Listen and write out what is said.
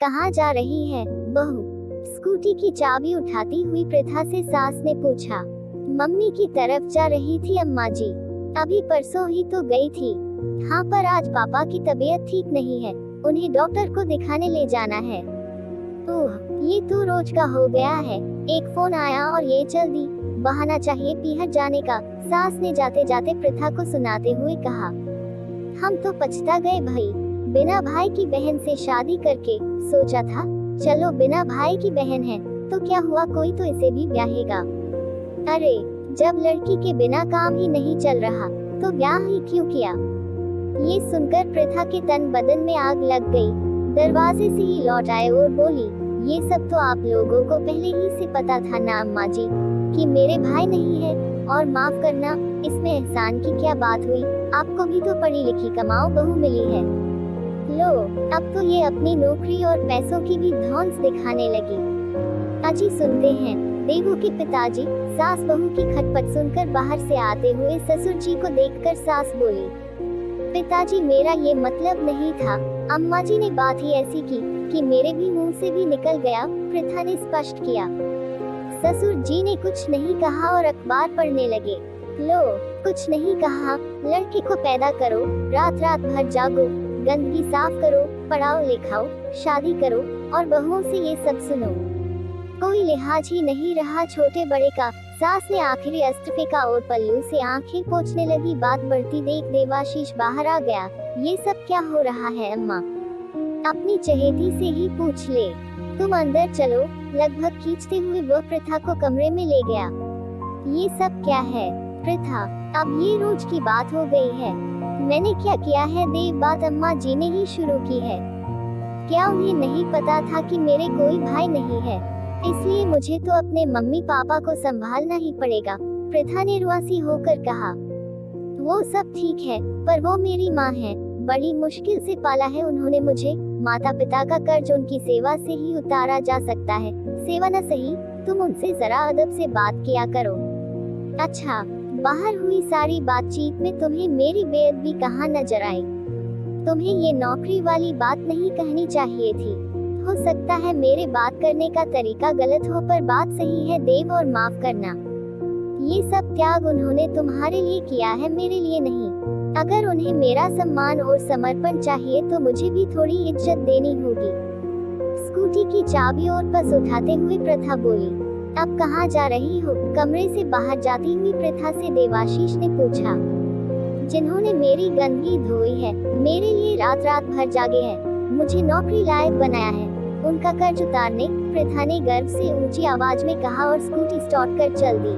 कहाँ जा रही है बहू? स्कूटी की चाबी उठाती हुई प्रथा से सास ने पूछा। मम्मी की तरफ जा रही थी अम्मा जी। अभी परसों ही तो गई थी। हाँ, पर आज पापा की तबीयत ठीक नहीं है, उन्हें डॉक्टर को दिखाने ले जाना है। ओह, ये तो रोज का हो गया है। एक फोन आया और ये चल दी। बहाना चाहिए पीहर जाने का, सास ने जाते जाते प्रथा को सुनाते हुए कहा। हम तो पछता गए भाई, बिना भाई की बहन से शादी करके। सोचा था चलो बिना भाई की बहन है तो क्या हुआ, कोई तो इसे भी ब्याहेगा। अरे, जब लड़की के बिना काम ही नहीं चल रहा तो ब्याह ही क्यों किया। ये सुनकर प्रथा के तन बदन में आग लग गई। दरवाजे से ही लौट आए और बोली, ये सब तो आप लोगों को पहले ही से पता था ना अम्मा जी, कि मेरे भाई नहीं है। और माफ करना, इसमें एहसान की क्या बात हुई, आपको भी तो पढ़ी लिखी कमाओ बहू मिली है। लो, अब तो ये अपनी नौकरी और पैसों की भी धौंस दिखाने लगी। अजी सुनते हैं। देवू के पिताजी। सास बहू की खटपट सुनकर बाहर से आते हुए ससुर जी को देखकर सास बोली, पिताजी मेरा ये मतलब नहीं था, अम्मा जी ने बात ही ऐसी की कि मेरे भी मुंह से भी निकल गया, प्रथा ने स्पष्ट किया। ससुर जी ने कुछ नहीं कहा और अखबार पढ़ने लगे। लो, कुछ नहीं कहा, लड़के को पैदा करो, रात रात भर जागो, गंदगी साफ करो, पढ़ाओ लिखाओ, शादी करो और बहुओं से ये सब सुनो। कोई लिहाज ही नहीं रहा छोटे बड़े का। सास ने आखिरी अस्त्र फेंका और पल्लू से आंखें पोंछने लगी। बात बढ़ती देख देवाशीष बाहर आ गया। ये सब क्या हो रहा है अम्मा? अपनी चहेती से ही पूछ ले। तुम अंदर चलो, लगभग खींचते हुए वह प्रथा को कमरे में ले गया। ये सब क्या है प्रथा? अब ये रोज की बात हो गई है। मैंने क्या किया है देव? बात अम्मा जी ने ही शुरू की है। क्या उन्हें नहीं पता था कि मेरे कोई भाई नहीं है, इसलिए मुझे तो अपने मम्मी पापा को संभालना ही पड़ेगा, प्रथा ने रुआसी होकर कहा। वो सब ठीक है, पर वो मेरी माँ है, बड़ी मुश्किल से पाला है उन्होंने मुझे। माता पिता का कर्ज उनकी सेवा से ही उतारा जा सकता है। सेवा न सही, तुम उनसे जरा अदब से बात किया करो। अच्छा, बाहर हुई सारी बातचीत में तुम्हें मेरी बेअदबी कहाँ नजर आई? तुम्हें ये नौकरी वाली बात नहीं कहनी चाहिए थी। हो सकता है मेरे बात करने का तरीका गलत हो, पर बात सही है देव, और माफ करना। ये सब त्याग उन्होंने तुम्हारे लिए किया है, मेरे लिए नहीं। अगर उन्हें मेरा सम्मान और समर्पण चाहिए तो मुझे भी थोड़ी इज्जत देनी होगी। स्कूटी की चाबी और पस उठाते हुए प्रथा बोली। अब कहाँ जा रही हो? कमरे से बाहर जाती हुई प्रथा से देवाशीष ने पूछा। जिन्होंने मेरी गंदगी धोई है, मेरे लिए रात रात भर जागे हैं, मुझे नौकरी लायक बनाया है, उनका कर्ज उतारने, प्रथा ने गर्व से ऊंची आवाज में कहा और स्कूटी स्टार्ट कर चल दी।